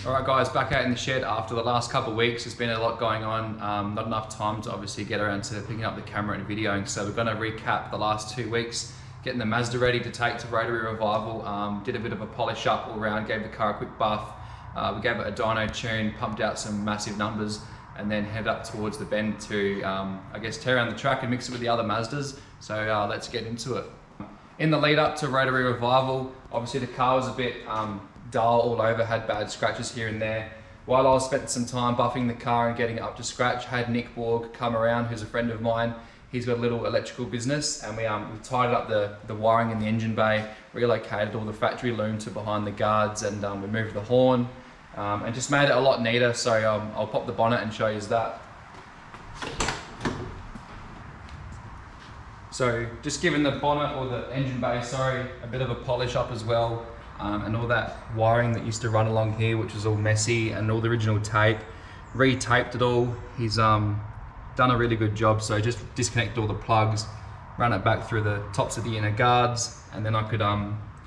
Alright guys, back out in the shed after the last couple of weeks. There's been a lot going on, not enough time to obviously get around to picking up the camera and videoing, so we're going to recap the last 2 weeks, getting the Mazda ready to take to Rotary Revival. Did a bit of a polish up all around, gave the car a quick buff, we gave it a dyno tune, pumped out some massive numbers, and then head up towards the bend to, I guess, tear around the track and mix it with the other Mazdas. So let's get into it. In the lead up to Rotary Revival, obviously the car was a bit dull all over, had bad scratches here and there. While I was spending some time buffing the car and getting it up to scratch, I had Nick Borg come around, who's a friend of mine. He's got a little electrical business, and we tied up the wiring in the engine bay, relocated all the factory loom to behind the guards, and we moved the horn and just made it a lot neater. So I'll pop the bonnet and show you that. So just giving the bonnet, or the engine bay, sorry, a bit of a polish up as well. And all that wiring that used to run along here, which was all messy, and all the original tape, re-taped it all. He's done a really good job. So just disconnected all the plugs, ran it back through the tops of the inner guards, and then I could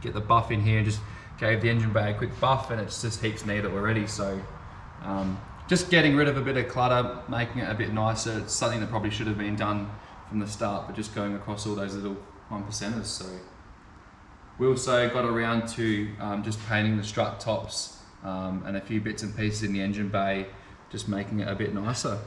get the buff in here and just gave the engine bay a quick buff, and it's just heaps neater already. So just getting rid of a bit of clutter, making it a bit nicer. It's something that probably should have been done from the start, but just going across all those little 1%ers. So we also got around to just painting the strut tops and a few bits and pieces in the engine bay, just making it a bit nicer.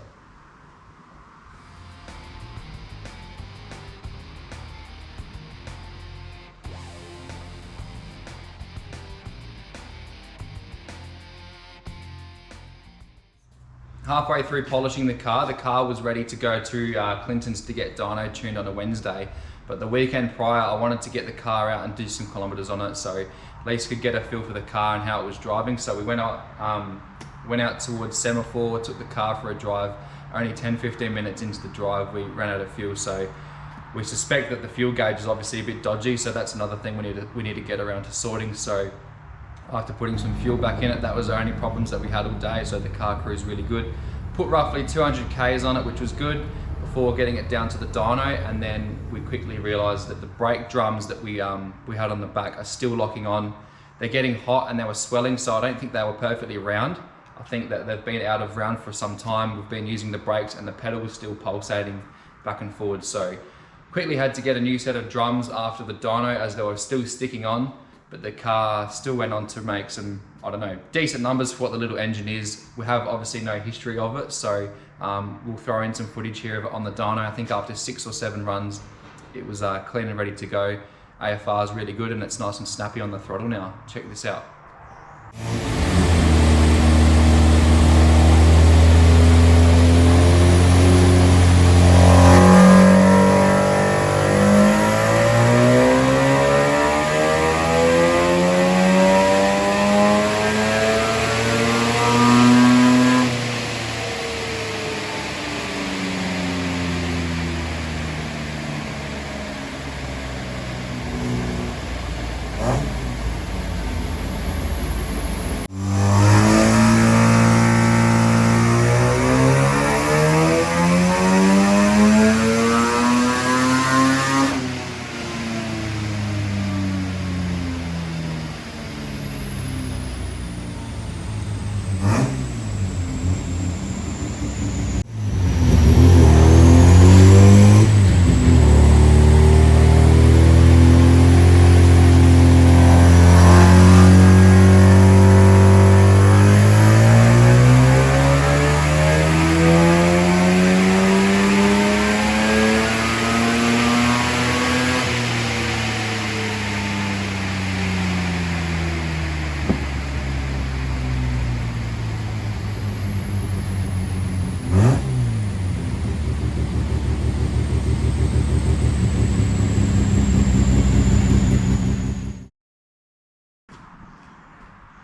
Halfway through polishing the car was ready to go to Clinton's to get dyno tuned on a Wednesday. But the weekend prior, I wanted to get the car out and do some kilometers on it, so at least could get a feel for the car and how it was driving. So we went out towards Semaphore, took the car for a drive. Only 10-15 minutes into the drive, we ran out of fuel. So we suspect that the fuel gauge is obviously a bit dodgy. So that's another thing we need to get around to sorting. So after putting some fuel back in it, that was the only problems that we had all day. So the car cruised really good. Put roughly 200 Ks on it, which was good, before getting it down to the dyno, and then we quickly realized that the brake drums that we had on the back are still locking on. They're getting hot and they were swelling, so I don't think they were perfectly round. I think that they've been out of round for some time. We've been using the brakes and the pedal was still pulsating back and forward. So quickly had to get a new set of drums after the dyno, as they were still sticking on, but the car still went on to make some, I don't know, decent numbers for what the little engine is. We have obviously no history of it, so we'll throw in some footage here of it on the dyno. I think after 6 or 7 runs, it was clean and ready to go. AFR is really good and it's nice and snappy on the throttle now. Check this out.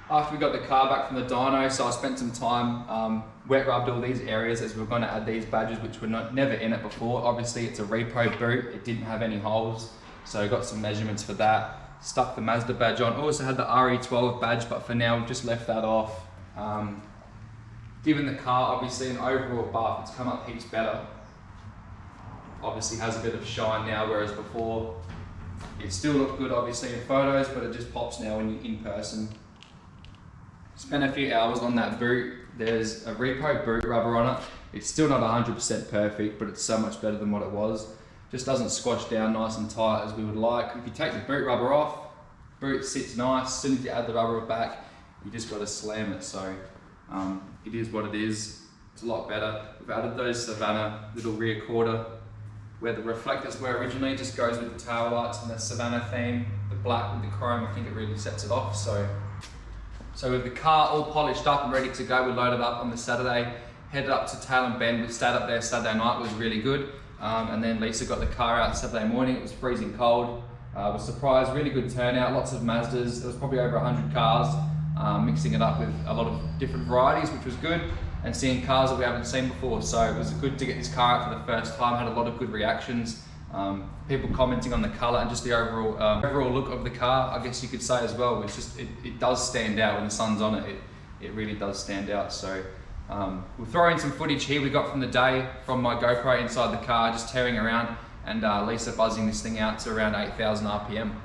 After we got the car back from the dyno, so I spent some time wet rubbed all these areas, as we were going to add these badges which were never in it before. Obviously it's a repo boot, it didn't have any holes, so I got some measurements for that. Stuck the Mazda badge on. Also had the RE12 badge, but for now we've just left that off. Given the car obviously an overall buff, it's come up heaps better. Obviously has a bit of shine now, whereas before it still looked good obviously in photos, but it just pops now in person. Spent a few hours on that boot. There's a repo boot rubber on it. It's still not 100% perfect, but it's so much better than what it was. Just doesn't squash down nice and tight as we would like. If you take the boot rubber off, boot sits nice. As soon as you add the rubber back, you just got to slam it. So it is what it is. It's a lot better. We've added those Savannah little rear quarter where the reflectors were originally, just goes with the tail lights and the Savannah theme. The black with the chrome, I think it really sets it off. So with the car all polished up and ready to go, we loaded up on the Saturday, headed up to Tailem Bend. We stayed up there Saturday night, it was really good. And then Lisa got the car out Saturday morning, it was freezing cold. Was surprised, really good turnout, lots of Mazdas. There was probably over 100 cars, mixing it up with a lot of different varieties, which was good. And seeing cars that we haven't seen before. So it was good to get this car out for the first time, had a lot of good reactions. People commenting on the colour and just the overall look of the car, I guess you could say as well. It's just, it does stand out when the sun's on it. It really does stand out. So we'll throw in some footage here we got from the day from my GoPro inside the car, just tearing around, and Lisa buzzing this thing out to around 8,000 RPM.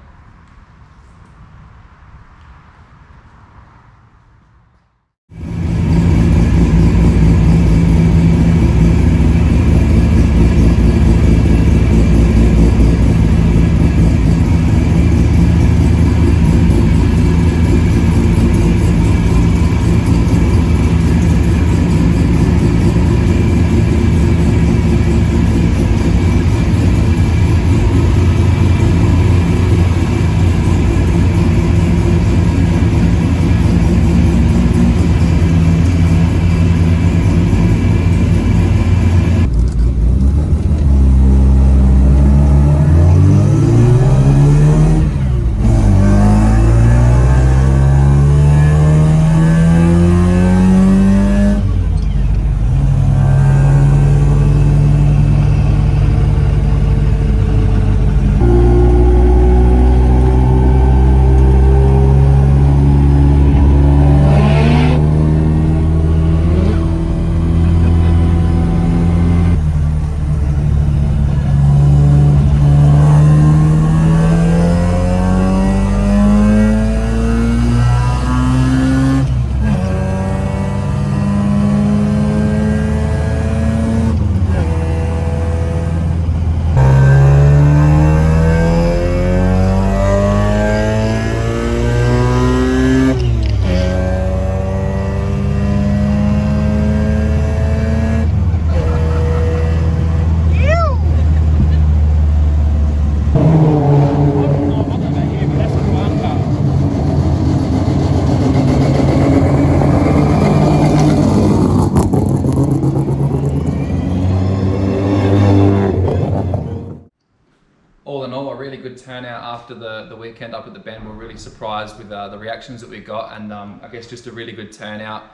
All in all, a really good turnout after the weekend up at the Bend. We're really surprised with the reactions that we got, and I guess just a really good turnout.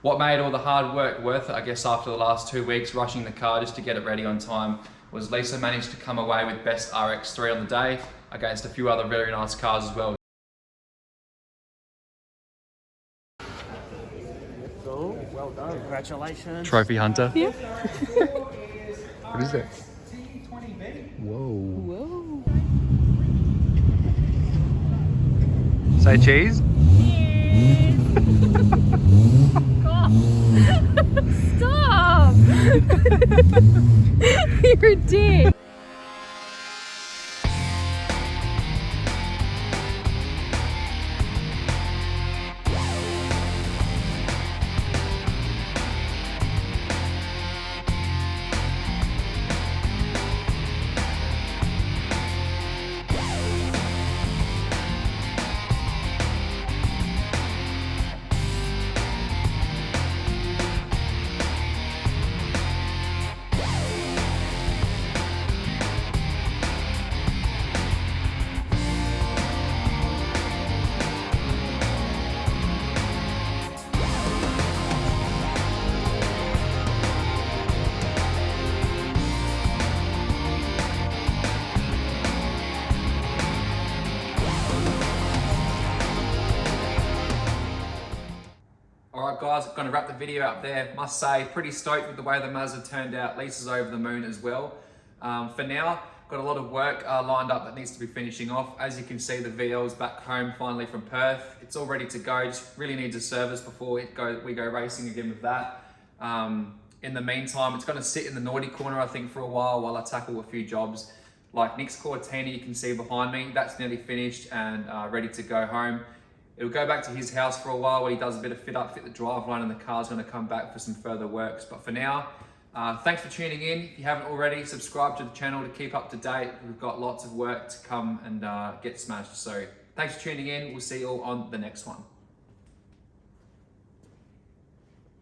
What made all the hard work worth it, I guess, after the last 2 weeks rushing the car just to get it ready on time, was Lisa managed to come away with best Rx3 on the day against a few other very nice cars as well. So, well done. Congratulations. Trophy hunter. Yeah. What is it? Whoa. Whoa. Say cheese. Stop! You're a dick. Alright guys, I'm going to wrap the video up there. Must say, pretty stoked with the way the Mazda turned out. Lisa's over the moon as well. For now, Got a lot of work lined up that needs to be finishing off. As you can see, the VL's back home finally from Perth. It's all ready to go. Just really needs a service before we go racing again with that. In the meantime, it's going to sit in the naughty corner, I think, for a while I tackle a few jobs. Like Nick's Cortina, you can see behind me, that's nearly finished and ready to go home. It'll go back to his house for a while where he does a bit of fit the driveline, and the car's going to come back for some further works. But for now, thanks for tuning in. If you haven't already, subscribe to the channel to keep up to date. We've got lots of work to come and get smashed. So thanks for tuning in. We'll see you all on the next one.